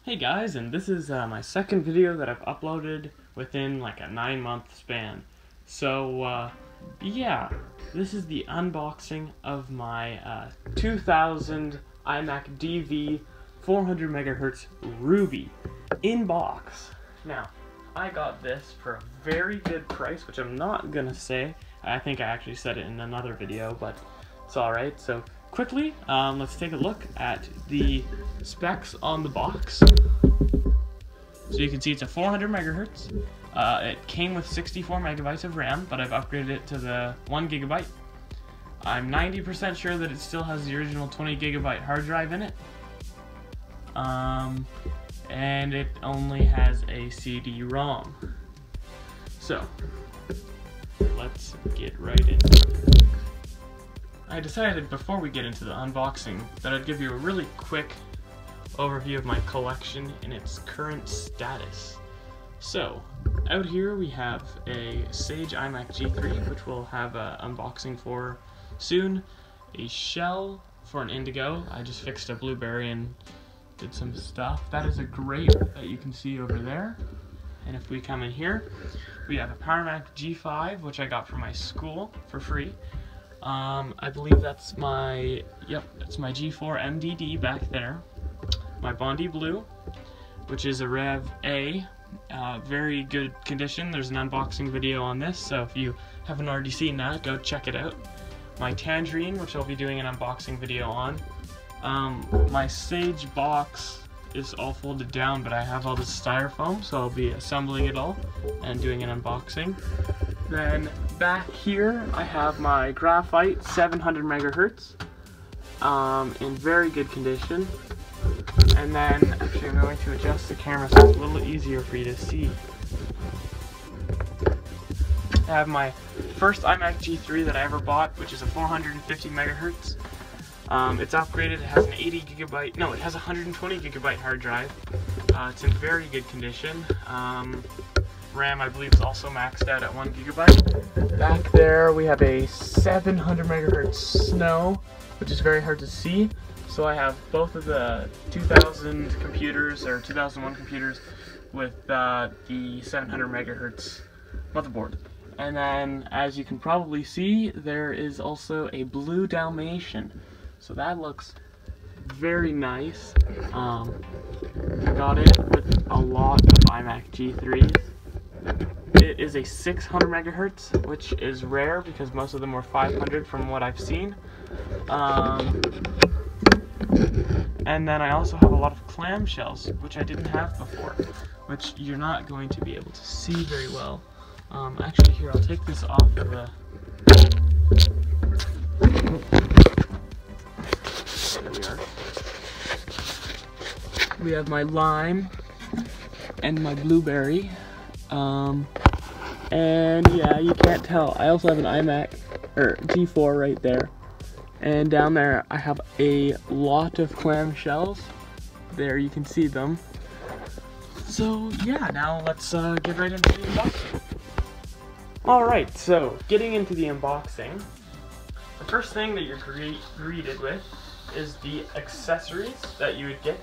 Hey guys, and this is my second video that I've uploaded within like a 9-month span. So yeah, this is the unboxing of my 2000 iMac DV 400 MHz Ruby in box. Now, I got this for a very good price, which I'm not gonna say. I think I actually said it in another video, but it's alright. So quickly, let's take a look at the specs on the box. So you can see it's a 400 MHz. It came with 64 megabytes of RAM, but I've upgraded it to the 1 GB. I'm 90% sure that it still has the original 20 GB hard drive in it. And it only has a CD-ROM. So, let's get right into it. I decided before we get into the unboxing that I'd give you a really quick overview of my collection and its current status. So, out here we have a Sage iMac G3, which we'll have an unboxing for soon. A shell for an Indigo. I just fixed a Blueberry and did some stuff. That is a grape that you can see over there. And if we come in here, we have a PowerMac G5, which I got from my school for free. I believe that's my, that's my G4 MDD back there. My Bondi Blue, which is a Rev A, very good condition. There's an unboxing video on this, so if you haven't already seen that, go check it out. My Tangerine, which I'll be doing an unboxing video on. My Sage box is all folded down, but I have all this styrofoam, so I'll be assembling it all and doing an unboxing. Then back here, I have my Graphite 700 MHz in very good condition. And then, actually I'm going to adjust the camera so it's a little easier for you to see. I have my first iMac G3 that I ever bought, which is a 450 MHz. It's upgraded, it has an 80 GB, no, it has a 120 GB hard drive. It's in very good condition. RAM, I believe, is also maxed out at 1 GB. Back there we have a 700 MHz Snow, which is very hard to see. So I have both of the 2000 computers, or 2001 computers, with the 700 MHz motherboard. And then, as you can probably see, there is also a blue Dalmatian. So that looks very nice. I got it with a lot of iMac G3s. It is a 600 MHz, which is rare because most of them were 500 from what I've seen. And then I also have a lot of clamshells, which I didn't have before, which you're not going to be able to see very well. Actually, here, I'll take this off of the... There we are. We have my Lime and my Blueberry. And yeah, you can't tell. I also have an iMac, or G4 right there. And down there, I have a lot of clamshells. There, you can see them. So yeah, now let's get right into the unboxing. Alright, so getting into the unboxing, the first thing that you're greeted with is the accessories that you would get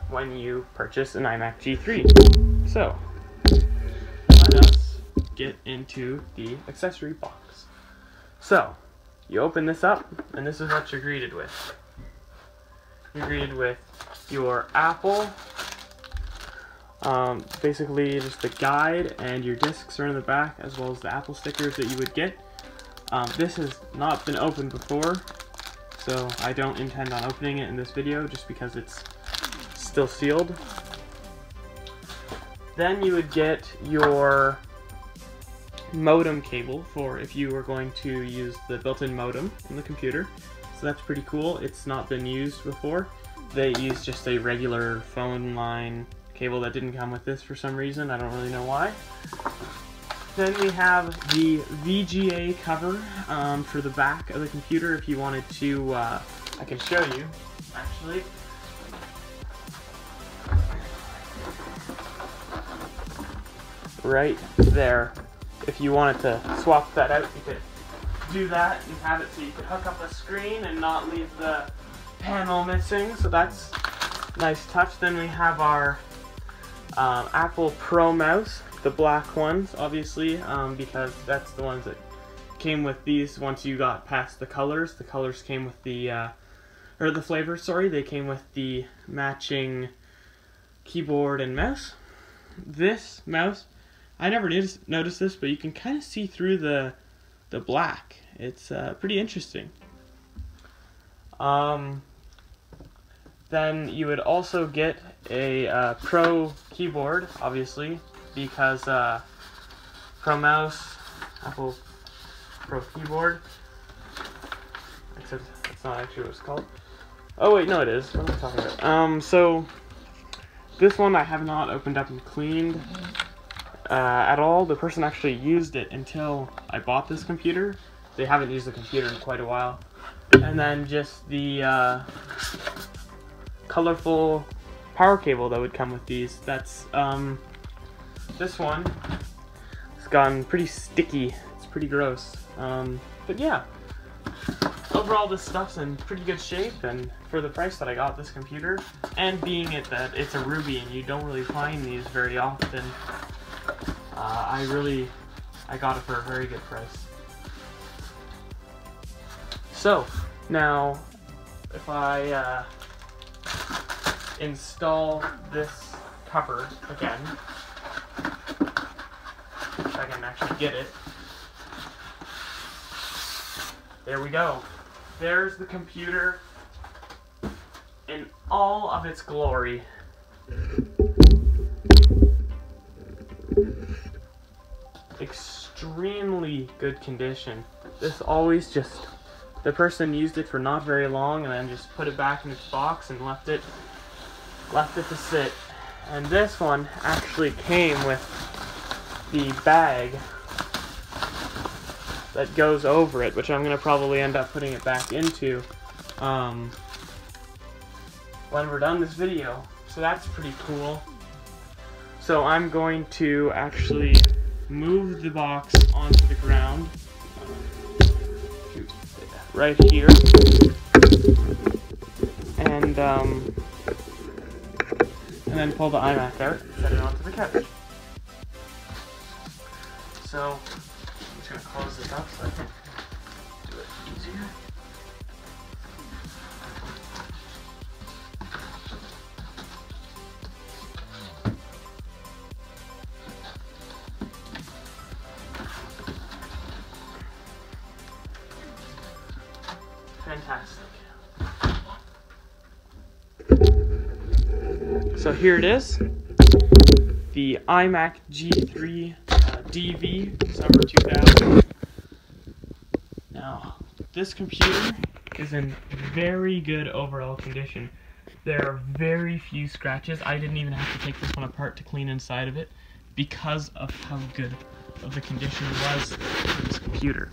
when you purchase an iMac G3. So, let us get into the accessory box. So, you open this up, and this is what you're greeted with. You're greeted with your Apple, basically just the guide, and your discs are in the back, as well as the Apple stickers that you would get. This has not been opened before, so I don't intend on opening it in this video, just because it's still sealed. Then you would get your modem cable for if you were going to use the built-in modem in the computer. So that's pretty cool. It's not been used before. They use just a regular phone line cable that didn't come with this for some reason. I don't really know why. Then we have the VGA cover for the back of the computer if you wanted to, I can show you actually. Right there. If you wanted to swap that out, you could do that and have it so you could hook up a screen and not leave the panel missing. So that's nice touch. Then we have our Apple Pro mouse, the black ones, obviously, because that's the ones that came with these. Once you got past the colors came with the, or the flavors, sorry, they came with the matching keyboard and mouse. This mouse, I never noticed this, but you can kind of see through the black. It's pretty interesting. Then you would also get a Pro keyboard, obviously, because Pro mouse, Apple Pro keyboard, except that's not actually what it's called. Oh wait, no it is. What am I talking about? So this one I have not opened up and cleaned at all. The person actually used it until I bought this computer. They haven't used the computer in quite a while. And then just the colorful power cable that would come with these. That's this one. It's gotten pretty sticky. It's pretty gross. But yeah, overall this stuff's in pretty good shape, and for the price that I got this computer, and being that it's a Ruby and you don't really find these very often, I got it for a very good price. So now if I install this cover again, if I can actually get it. There we go. There's the computer in all of its glory. Extremely good condition. This always just, the person used it for not very long and then just put it back in its box and left it to sit. And this one actually came with the bag that goes over it, which I'm going to probably end up putting it back into when we're done this video. So that's pretty cool. So I'm going to actually move the box onto the ground right here, and then pull the iMac out and set it onto the couch. So I'm just going to close this up so I can do it easier. Fantastic. So here it is, the iMac G3 DV Summer 2000. Now, this computer is in very good overall condition. There are very few scratches. I didn't even have to take this one apart to clean inside of it because of how good of the condition it was for this computer.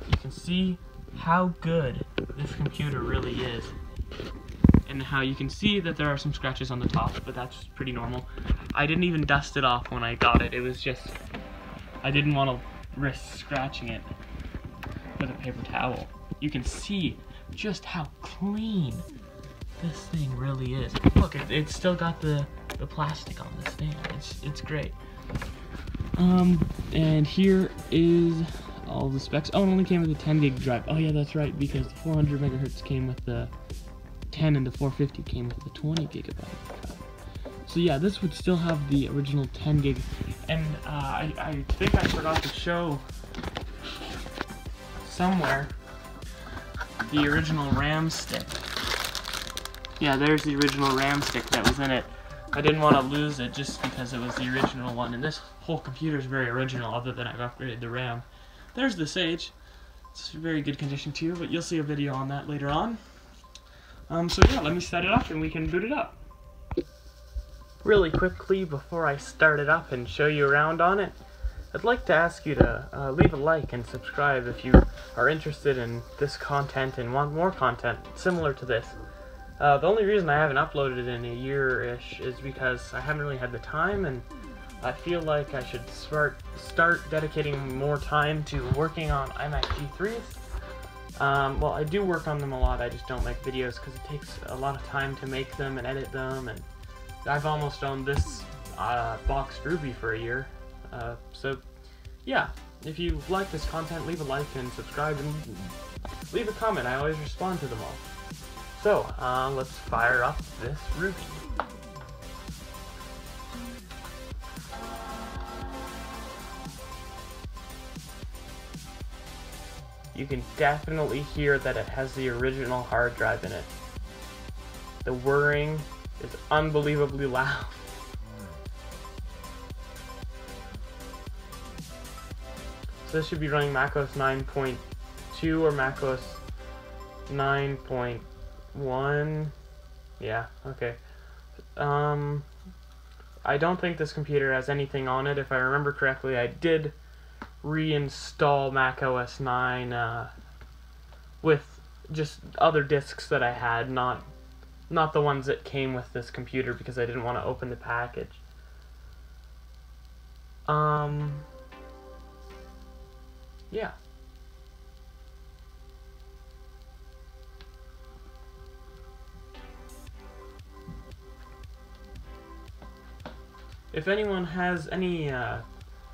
You can see how good this computer really is, and how you can see that there are some scratches on the top, but that's pretty normal. I didn't even dust it off when I got it. It was just, I didn't want to risk scratching it with a paper towel. You can see just how clean this thing really is. Look, it's still got the plastic on this thing. It's great. And here is all the specs. Oh, it only came with a 10 gig drive. Oh yeah, that's right, because the 400 megahertz came with the 10 and the 450 came with the 20 gigabyte drive. So yeah, this would still have the original 10 gig. And I think I forgot to show somewhere the original RAM stick. Yeah, there's the original RAM stick that was in it. I didn't want to lose it just because it was the original one, and this whole computer is very original other than I've upgraded the RAM. There's the Sage. It's in very good condition too, but you'll see a video on that later on. So yeah, let me set it up and we can boot it up. Really quickly, before I start it up and show you around on it, I'd like to ask you to leave a like and subscribe if you are interested in this content and want more content similar to this. The only reason I haven't uploaded it in a year-ish is because I haven't really had the time, and I feel like I should start dedicating more time to working on iMac G3s. Well, I do work on them a lot, I just don't make videos because it takes a lot of time to make them and edit them, and I've almost owned this boxed Ruby for a year. So, yeah, if you like this content, leave a like and subscribe and leave a comment. I always respond to them all. So, let's fire up this Ruby. You can definitely hear that it has the original hard drive in it. The whirring is unbelievably loud. So this should be running macOS 9.2 or macOS 9.1. Yeah, okay. I don't think this computer has anything on it. If I remember correctly, I did reinstall macOS 9 with just other disks that I had, not the ones that came with this computer because I didn't want to open the package. Yeah. If anyone has any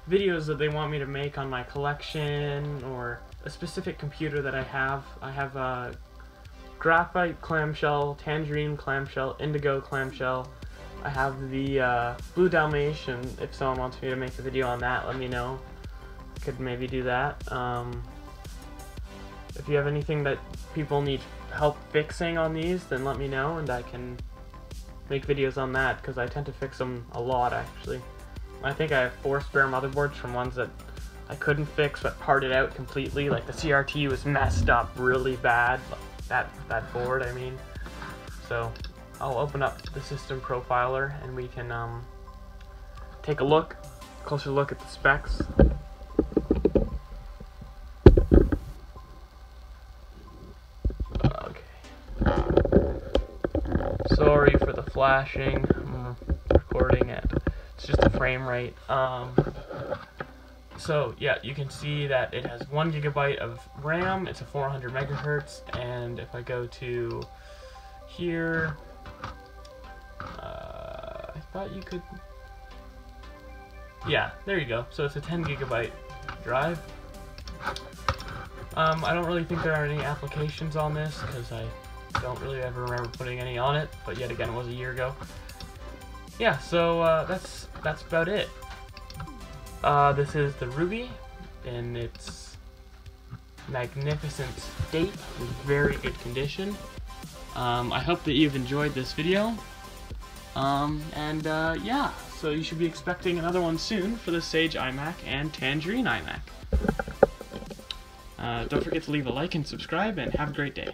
videos that they want me to make on my collection or a specific computer that I have a graphite clamshell, tangerine clamshell, indigo clamshell. I have the blue Dalmatian. If someone wants me to make a video on that, let me know. I could maybe do that. If you have anything that people need help fixing on these, then let me know and I can make videos on that, because I tend to fix them a lot actually. I think I have 4 spare motherboards from ones that I couldn't fix but parted out completely. Like the CRT was messed up really bad. That board, I mean. So I'll open up the system profiler and we can take a closer look at the specs. Sorry for the flashing. I'm recording it. It's just a frame rate. So yeah, you can see that it has 1 GB of RAM. It's a 400 megahertz, and if I go to here, I thought you could. Yeah, there you go. So it's a 10 GB drive. I don't really think there are any applications on this because I don't really ever remember putting any on it, but yet again it was a year ago. Yeah, so that's about it. This is the Ruby in its magnificent state, in very good condition. I hope that you've enjoyed this video. Yeah, so you should be expecting another one soon for the Sage iMac and Tangerine iMac. Don't forget to leave a like and subscribe, and have a great day.